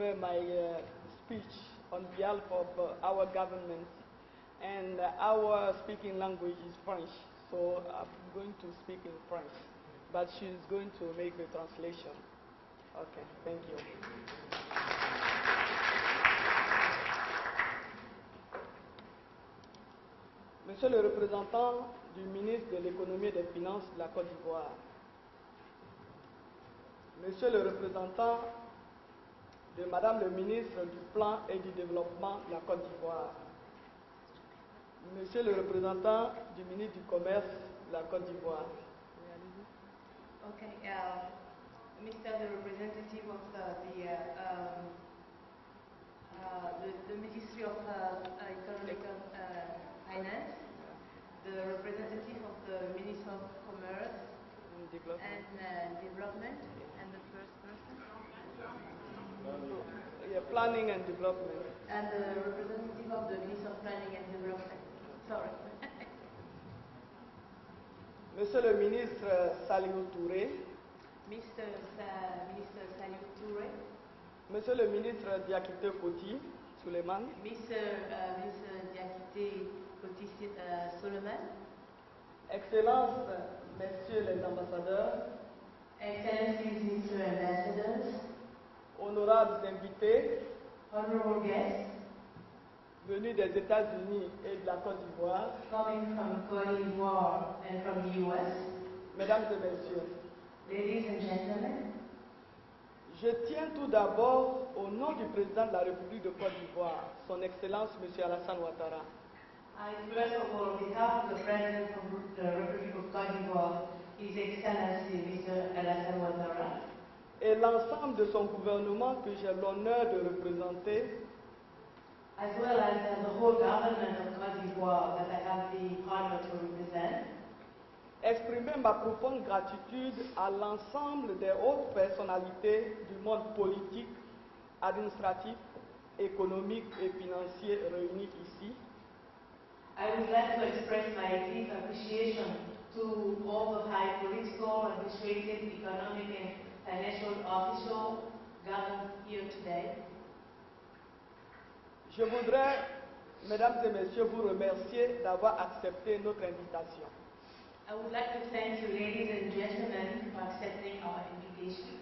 deliver my speech on behalf of our government. And our speaking language is French, so I'm going to speak in French. But she's going to make the translation. Okay, thank you. Monsieur le représentant du ministre de l'économie et des finances de la Côte d'Ivoire, Monsieur le représentant de Madame le ministre du Plan et du Développement de la Côte d'Ivoire, Monsieur le représentant du ministre du Commerce de la Côte d'Ivoire. Okay, Mr. the representative of the Ministry of Economic Finance, the representative of the Ministry of Commerce and Development, and the first person? Yeah, Planning and Development. And the representative of the Ministry of Planning and Development. Sorry. Monsieur le ministre Saliou Touré. Minister Saliou Touré. Monsieur le ministre Diakité Koti Suleiman. Mr. Diakité Koti Suleiman. Excellences, Messieurs les ambassadeurs. Excellencies, Mr. Ambassadors. Honorables invités. Honorable guests. Venus des États-Unis et de la Côte d'Ivoire. Coming from Côte d'Ivoire and from the US. Mesdames et messieurs. Ladies and gentlemen. Je tiens tout d'abord, au nom du président de la République de Côte d'Ivoire, son Excellence M. Alassane Ouattara, I first of all, on behalf of the President of the Republic of Côte d'Ivoire, His Excellency Mr. Alassane Ouattara, et l'ensemble de son gouvernement que j'ai l'honneur de représenter, as well as the whole government of Côte d'Ivoire that I have the honor to represent, exprimer ma profonde gratitude à l'ensemble des hautes personnalités du monde politique, administratif, économique et financier réunis ici. I would like to express my deep appreciation to all the high political, administrative, economic, and financial officials gathered here today. Je voudrais, mesdames et messieurs, vous remercier d'avoir accepté notre invitation. I would like to thank you, ladies and gentlemen, for accepting our invitation.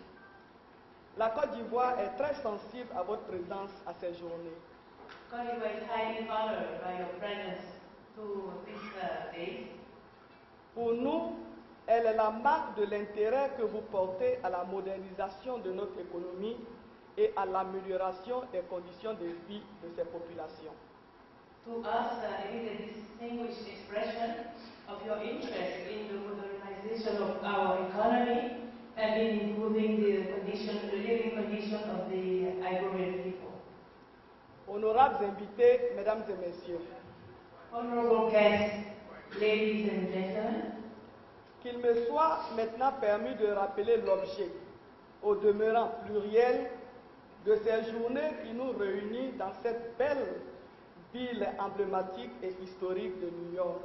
La Côte d'Ivoire est très sensible à votre présence à ces journées. Côte d'Ivoire is highly honored by your presence to these days. Pour nous, elle est la marque de l'intérêt que vous portez à la modernisation de notre économie et à l'amélioration des conditions de vie de ces populations. To us, it is a distinguished expression of your interest in the modernization of our economy and in improving the living condition of the Ivorian people. Honorables invités, mesdames et messieurs, Honorable guests, ladies and gentlemen, qu'il me soit maintenant permis de rappeler l'objet, au demeurant pluriel, de ces journées qui nous réunissent dans cette belle ville emblématique et historique de New York.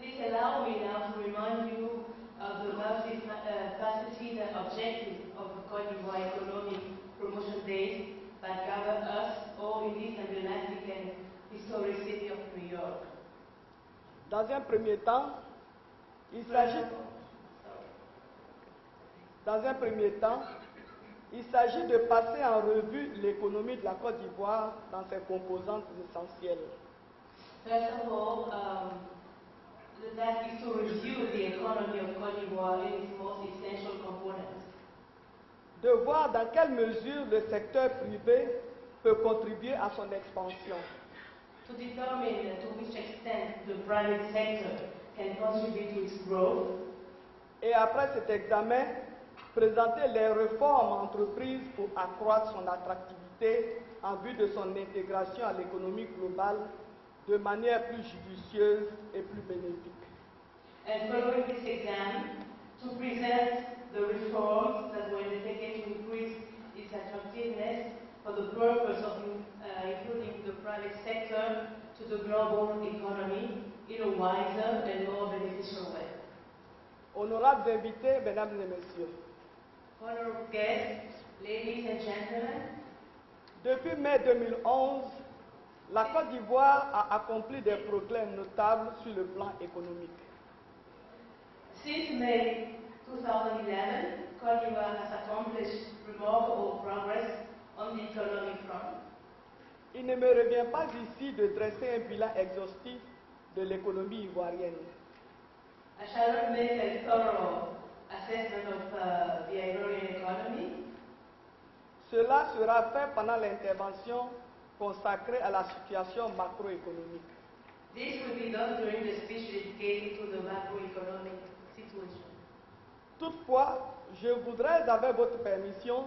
please allow me now to remind you of the multifaceted objective of the Côte d'Ivoire Economic Promotion Days that gather us all in this emblematic and historic city of New York. Dans un premier temps, il s'agit de passer en revue l'économie de la Côte d'Ivoire dans ses composantes essentielles. First of all, that is to review the economy of Côte d'Ivoire in its most essential components. De voir dans quelle mesure le secteur privé peut contribuer à son expansion. To determine to which extent the private sector can contribute to its growth. Et après cet examen, présenter les réformes entreprises pour accroître son attractivité en vue de son intégration à l'économie globale de manière plus judicieuse et plus bénéfique. And following this exam, to present the reforms that were undertaken to increase its attractiveness for the purpose of including the private sector to the global economy in a wiser and more beneficial way. Honorables invités, mesdames et messieurs, Honorable guests, Ladies and gentlemen, Depuis mai 2011, la Côte d'Ivoire a accompli des progrès notables sur le plan économique. since May 2011, Côte d'Ivoire has accomplished remarkable progress on the economic front. Il ne me revient pas ici de dresser un bilan exhaustif de l'économie ivoirienne. I shall not make a thorough assessment of the Ivorian economy. Cela sera fait pendant l'intervention consacrée à la situation macroéconomique. This will be done during the speech dedicated to the macroeconomic situation. Toutefois, je voudrais, avec votre permission,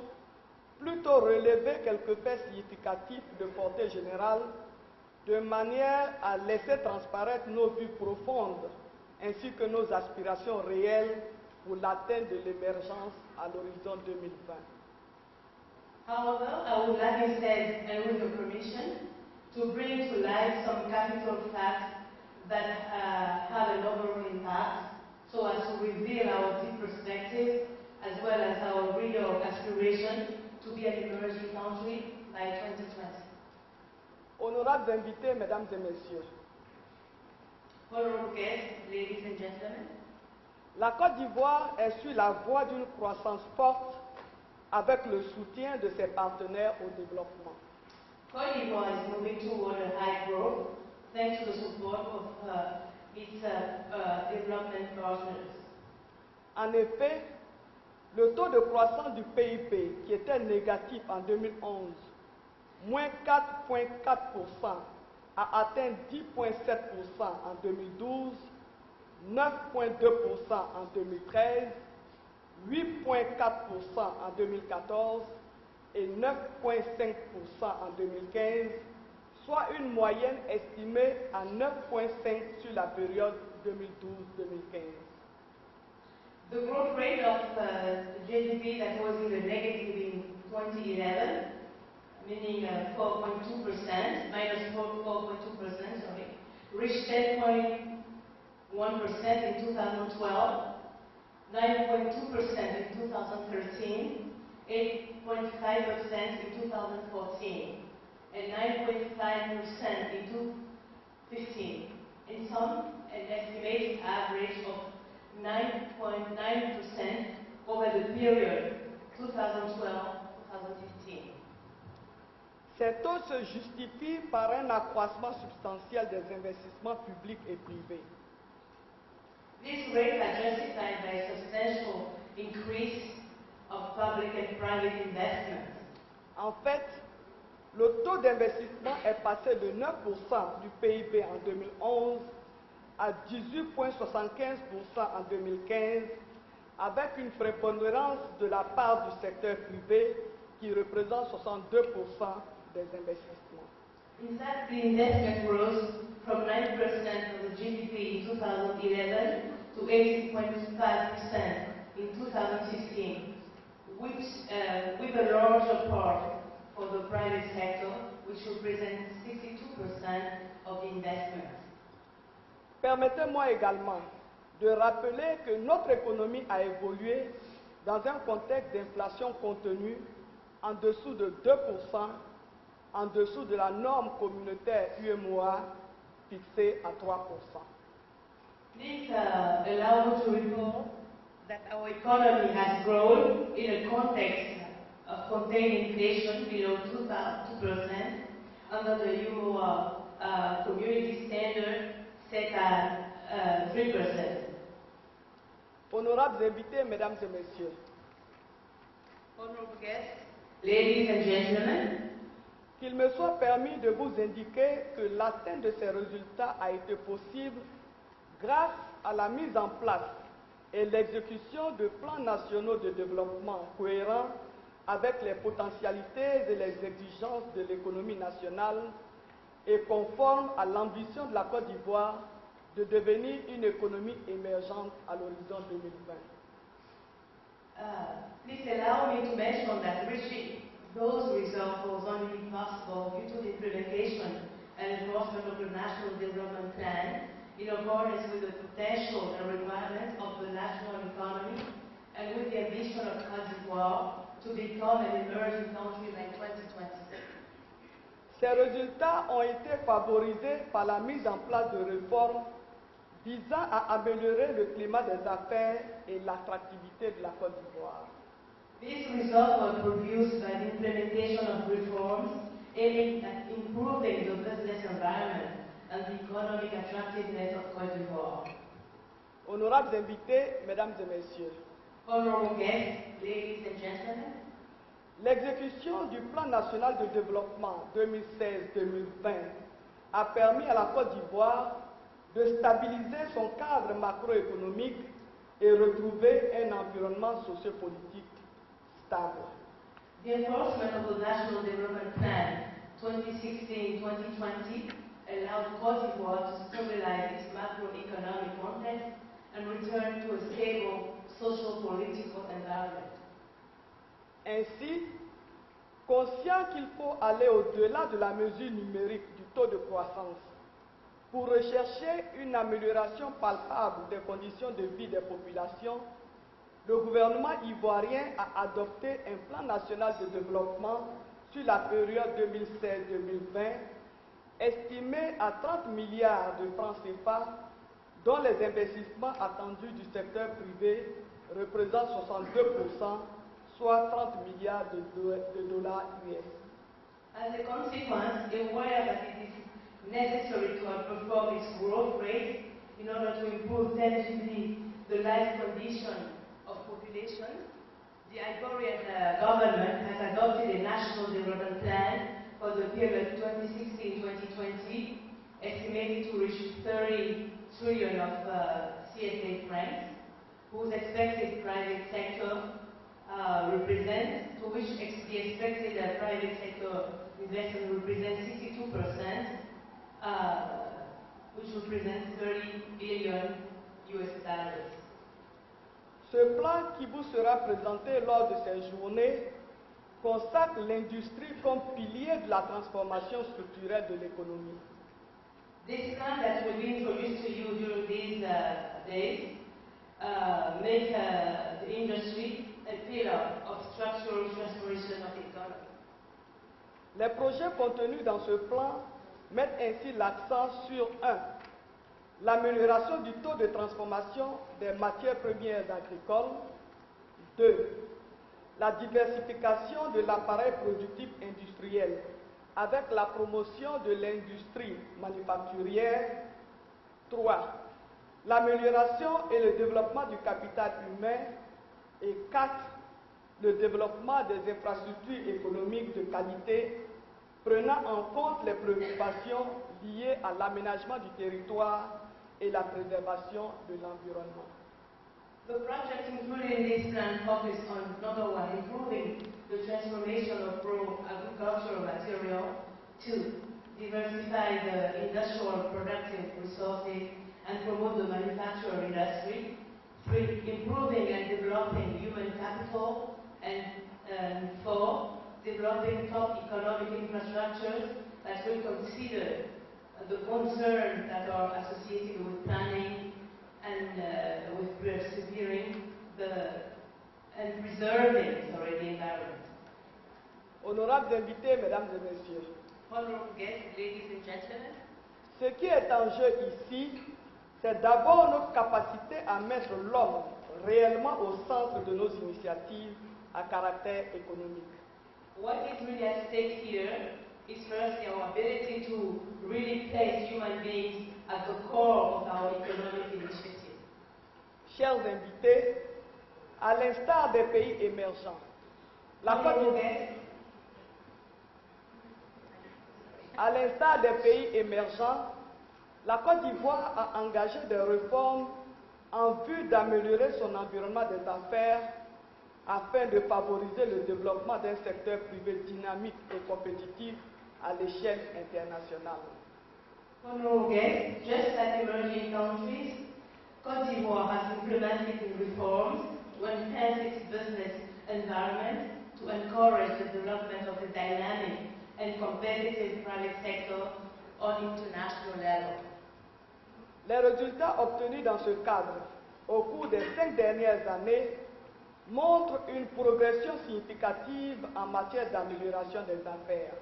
plutôt relever quelques faits significatifs de portée générale, de manière à laisser transparaître nos vues profondes ainsi que nos aspirations réelles pour l'atteinte de l'émergence à l'horizon 2020. However, I would like instead, and with your permission, to bring to light some capital facts that have an overall impact, so as to reveal our deep perspective as well as our real aspiration to be an emerging country by 2020. Honorables invités, mesdames et messieurs, Honorable guests, ladies and gentlemen, la Côte d'Ivoire est sur la voie d'une croissance forte avec le soutien de ses partenaires au développement. Côte d'Ivoire is moving toward a high growth thanks to the support of its development partners. En effet, le taux de croissance du PIB, qui était négatif en 2011, moins 4,4%, a atteint 10,7% en 2012, 9,2% en 2013, 8,4% en 2014 et 9,5% en 2015, soit une moyenne estimée à 9,5% sur la période 2012-2015. The growth rate of the GDP that was in the negative in 2011, meaning 4.2%, minus 4.2%, sorry, reached 10.1% in 2012, 9.2% in 2013, 8.5% in 2014, and 9.5% in 2015. In sum, an estimated average of 9.9% over the period 2012-2015. Cet taux se justifie par un accroissement substantiel des investissements publics et privés. This rate is justified by a substantial increase of public and private investment. En fait, le taux d'investissement est passé de 9% du PIB en 2011 à 18,75% en 2015, avec une prépondérance de la part du secteur privé qui représente 62% des investissements. In fact, the investment rose from 9% of the GDP in 2011 to 80.5% in 2016, with a larger part for the private sector, which represents 62% of the investment. Permettez-moi également de rappeler que notre économie a évolué dans un contexte d'inflation contenue en dessous de 2%, en dessous de la norme communautaire UEMOA fixée à 3%. This allows me to report that our economy has grown in a context of contained inflation below 2% under the UEMOA community standard set at 3%. Honorables invités, mesdames et messieurs, Honorable guests, ladies and gentlemen, qu'il me soit permis de vous indiquer que l'atteinte de ces résultats a été possible grâce à la mise en place et l'exécution de plans nationaux de développement cohérents avec les potentialités et les exigences de l'économie nationale et conformes à l'ambition de la Côte d'Ivoire de devenir une économie émergente à l'horizon 2020. Please allow me to mention that reaching those results was only possible due to the implementation and enforcement of the National Development Plan in accordance with the potential and requirements of the national economy and with the ambition of Côte d'Ivoire to become an emerging country by 2020. Ces résultats ont été favorisés par la mise en place de réformes visant à améliorer le climat des affaires et l'attractivité de la Côte d'Ivoire. These results were produced by the implementation of reforms aiming at improving the business environment and the economic attractiveness of Côte d'Ivoire. Honorables invités, mesdames et messieurs, Honorable guests, ladies and gentlemen, l'exécution du Plan national de développement 2016-2020 a permis à la Côte d'Ivoire de stabiliser son cadre macroéconomique et retrouver un environnement sociopolitique stable. the enforcement of the National Development Plan 2016-2020 allowed Côte d'Ivoire to stabilize its macroeconomic context and return to a stable social-political environment. Ainsi, conscient qu'il faut aller au-delà de la mesure numérique du taux de croissance pour rechercher une amélioration palpable des conditions de vie des populations, le gouvernement ivoirien a adopté un plan national de développement sur la période 2016-2020 estimé à 30 milliards de francs CFA, dont les investissements attendus du secteur privé représentent 62%, soit 30 milliards de dollars US. As a consequence, aware that it is necessary to outperform its growth rate in order to improve tangibly the life condition of population, the Ivorian government has adopted a national development plan for the period 2016-2020, estimated to reach 30 trillion of CFA francs, whose expected private sector represents, to which the expected private sector investment represents 62%, which represents 30 billion US dollars. Ce plan qui vous sera présenté lors de ces journées consacre l'industrie comme pilier de la transformation structurelle de l'économie. This plan that will be introduced to you during these days make the industry a pillar of structural transformation of the economy. Les projets contenus dans ce plan mettent ainsi l'accent sur 1. L'amélioration du taux de transformation des matières premières agricoles. 2. La diversification de l'appareil productif industriel avec la promotion de l'industrie manufacturière. 3. L'amélioration et le développement du capital humain. Et 4. Le développement des infrastructures économiques de qualité prenant en compte les préoccupations liées à l'aménagement du territoire et la préservation de l'environnement. The projects included in this plan focus on, number 1, improving the transformation of raw agricultural material. 2, diversify the industrial productive resources and promote the manufacturing industry. 3, improving and developing human capital. And 4, developing top economic infrastructures that will consider the concerns that are associated with planning and with persevering and preserving the environment. Honorables invités, mesdames et messieurs, Honorable guests, ladies and gentlemen, ce qui est en jeu ici, c'est d'abord notre capacité à mettre l'homme réellement au centre de nos initiatives à caractère économique. what is really at stake here is first our ability to really place human beings at the core of our economic initiative. Chers invités, à l'instar des pays émergents, la Côte Honorable d'Ivoire, guests, à l'instar des pays émergents, la Côte d'Ivoire a engagé des réformes en vue d'améliorer son environnement des affaires afin de favoriser le développement d'un secteur privé dynamique et compétitif à l'échelle internationale. Honorable guests, just like emerging countries, Côte d'Ivoire has implemented reforms to enhance its business environment, to encourage the development of a dynamic and competitive private sector on international level. Les résultats obtenus dans ce cadre au cours des 5 dernières années montre une progression significative en matière d'amélioration des affaires.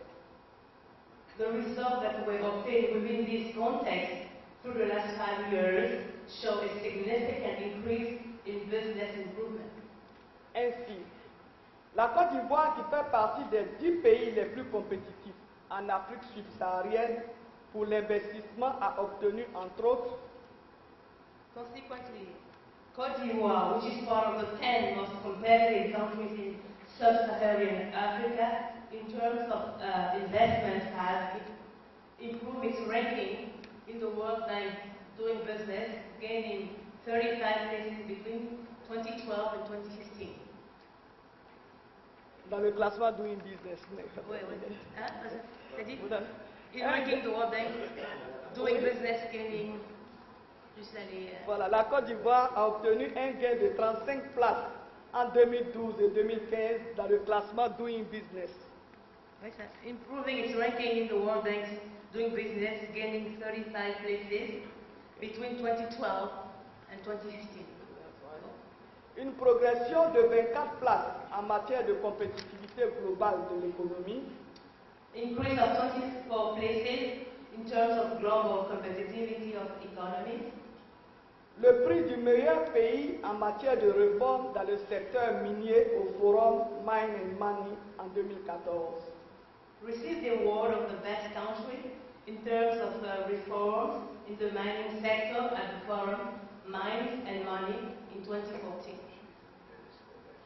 The results that were obtained within this context through the last 5 years show a significant increase in business improvement. Ainsi, la Côte d'Ivoire, qui fait partie des 10 pays les plus compétitifs en Afrique subsaharienne pour l'investissement, a obtenu entre autres Consequently, Côte d'Ivoire, which is part of the 10 most competitive countries in sub-Saharan Africa, in terms of investment, has improved its ranking in the World Bank doing business, gaining 35 places between 2012 and 2015. dans le classement Doing Business. Oui. Hein? C'est-à-dire, in ranking the World Bank, doing business, gaining, juste aller... Voilà, la Côte d'Ivoire a obtenu un gain de 35 places en 2012 et 2015 dans le classement Doing Business. Oui, ça. Improving its ranking in the World Bank doing business, gaining 35 places between 2012 and 2015. Une progression de 24 places en matière de compétitivité globale de l'économie. Increase of 24 places in terms of global competitivity of economies. Le prix du meilleur pays en matière de réforme dans le secteur minier au Forum Mine and Money en 2014. Received the award of the best country in terms of reforms in the mining sector at the Forum Mines and Money in 2014.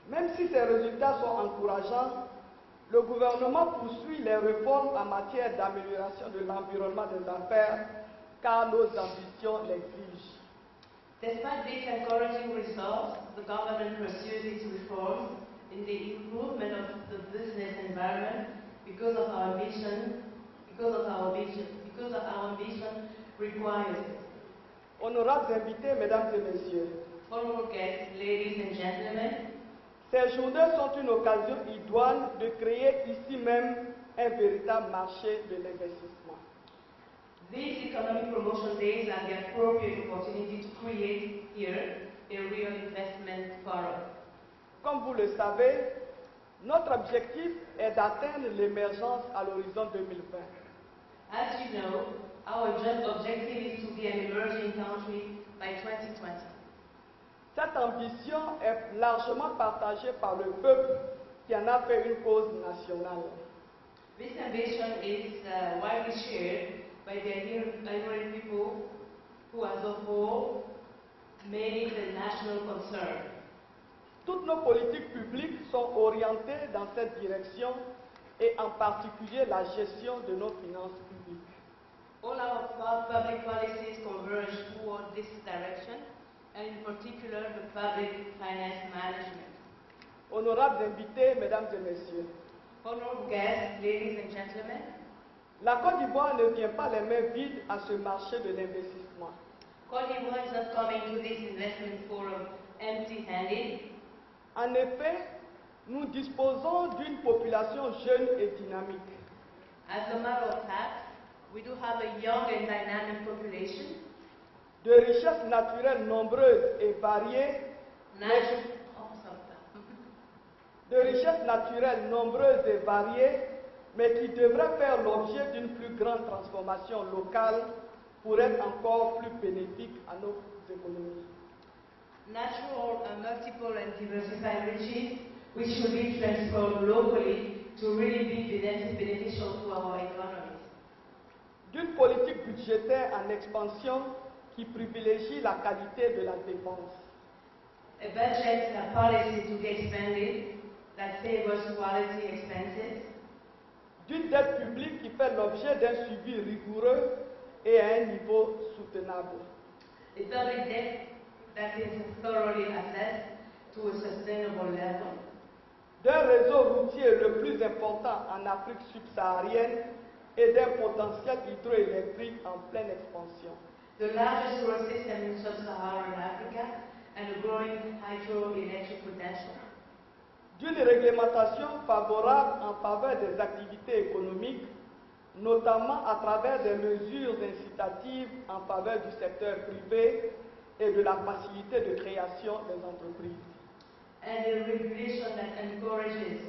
Même si ces résultats sont encourageants, le gouvernement poursuit les réformes en matière d'amélioration de l'environnement des affaires car nos ambitions l'exigent. Despite these encouraging results, the government pursues its reforms in the improvement of the business environment because of our ambition requires it. Honorables invités, mesdames et messieurs, Honorable guests, ladies and gentlemen, ces journées sont une occasion idoine de créer ici même un véritable marché de l'investissement. These economic promotion days are the appropriate opportunity to create here a real investment forum. Comme vous le savez, notre objectif est d'atteindre l'émergence à l'horizon 2020. As you know, our objective is to be an emerging country by 2020. Cette ambition est largement partagée par le peuple qui en a fait une cause nationale. This ambition is widely shared by the Ivorian people who as a whole made it a national concern. Toutes nos politiques publiques sont orientées dans cette direction et en particulier la gestion de nos finances publiques. All our public policies converge toward this direction, and in particular the public finance management. Honorables invités, mesdames et messieurs, Honorable guests, ladies and gentlemen, la Côte d'Ivoire ne vient pas les mains vides à ce marché de l'investissement. Côte d'Ivoire is not coming to this investment forum empty-handed. En effet, nous disposons d'une population jeune et dynamique. As a matter of fact, we do have a young and dynamic population, De richesses naturelles nombreuses et variées, de richesses naturelles nombreuses et variées, mais qui devraient faire l'objet d'une plus grande transformation locale pour être encore plus bénéfique à nos économies. natural, multiple and diversified riches, which should be transformed locally to really be beneficial to our economies. D'une politique budgétaire en expansion qui privilégie la qualité de la dépense. A budget policy to be expanded that favors quality expenses. D'une dette publique qui fait l'objet d'un suivi rigoureux et à un niveau soutenable. A public debt that is thoroughly assessed to a sustainable level. D'un réseau routier le plus important en Afrique subsaharienne et d'un potentiel hydroélectrique en pleine expansion. The largest road system in sub-Saharan Africa and a growing hydroelectric potential. D'une réglementation favorable en faveur des activités économiques, notamment à travers des mesures incitatives en faveur du secteur privé et de la facilité de création des entreprises. and a regulation that encourages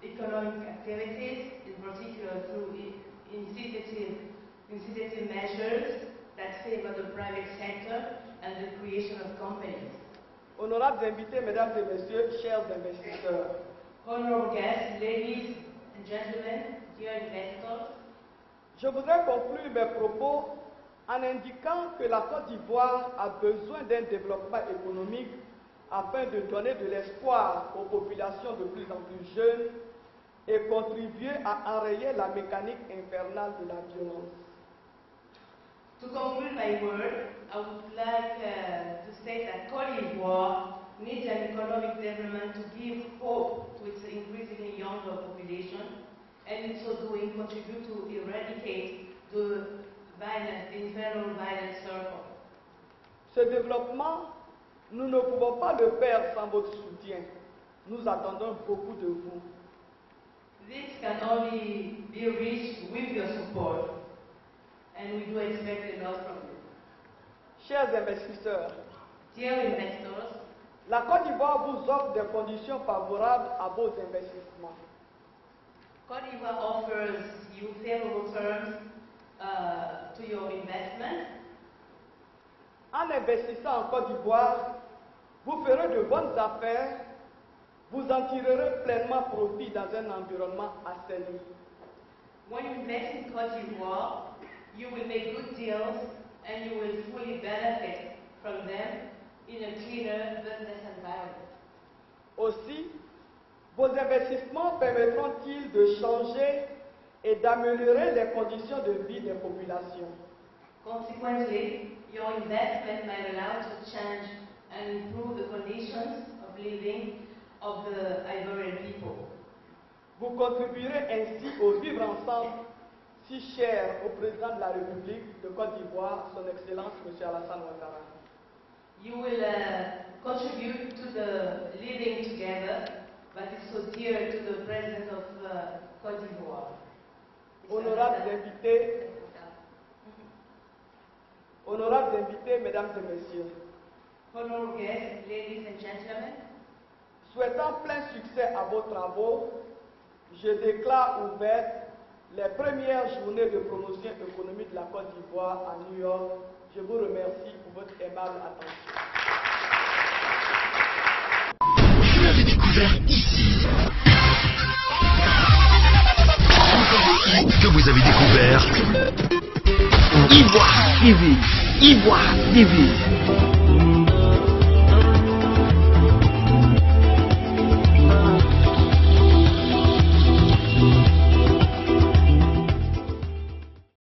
economic activities, in particular through incitative measures that favor the private sector and the creation of companies. Honorables invités, mesdames et messieurs, chers investisseurs, Honorable guests, ladies and gentlemen, dear investors, je voudrais conclure mes propos en indiquant que la Côte d'Ivoire a besoin d'un développement économique afin de donner de l'espoir aux populations de plus en plus jeunes et contribuer à enrayer la mécanique infernale de la violence. To conclude my word, I would like to state that Côte d'Ivoire needs an economic development to give hope to its increasingly younger population, and in so doing contribute to eradicate the infernal violent circle. Ce développement, nous ne pouvons pas le faire sans votre soutien. Nous attendons beaucoup de vous. This can only be reached with your support, and we do expect a lot from you. Chers investisseurs, Dear investors, la Côte d'Ivoire vous offre des conditions favorables à vos investissements. Côte d'Ivoire offers you favorable terms to your investment. En investissant en Côte d'Ivoire, vous ferez de bonnes affaires, vous en tirerez pleinement profit dans un environnement assaini. When you invest in Côte d'Ivoire, you will make good deals and you will fully benefit from them in a cleaner business environment. Aussi, vos investissements permettront-ils de changer et d'améliorer les conditions de vie des populations. Consequently, your investment might allow to change and improve the conditions of living of the Ivorian people. Vous contribuerez ainsi au vivre ensemble si cher au président de la République de Côte d'Ivoire, son Excellence M. Alassane Ouattara. You will contribute to the living together, but it's so dear to the President of Côte d'Ivoire. Honorables invités, mesdames et messieurs, Honorable guests, ladies and gentlemen, souhaitant plein succès à vos travaux, je déclare ouvertes les premières journées de promotion économique de la Côte d'Ivoire à New York. Je vous remercie pour votre aimable attention. Vous l'avez découvert ici. Que vous avez découvert Ivoire TV. Ivoire TV.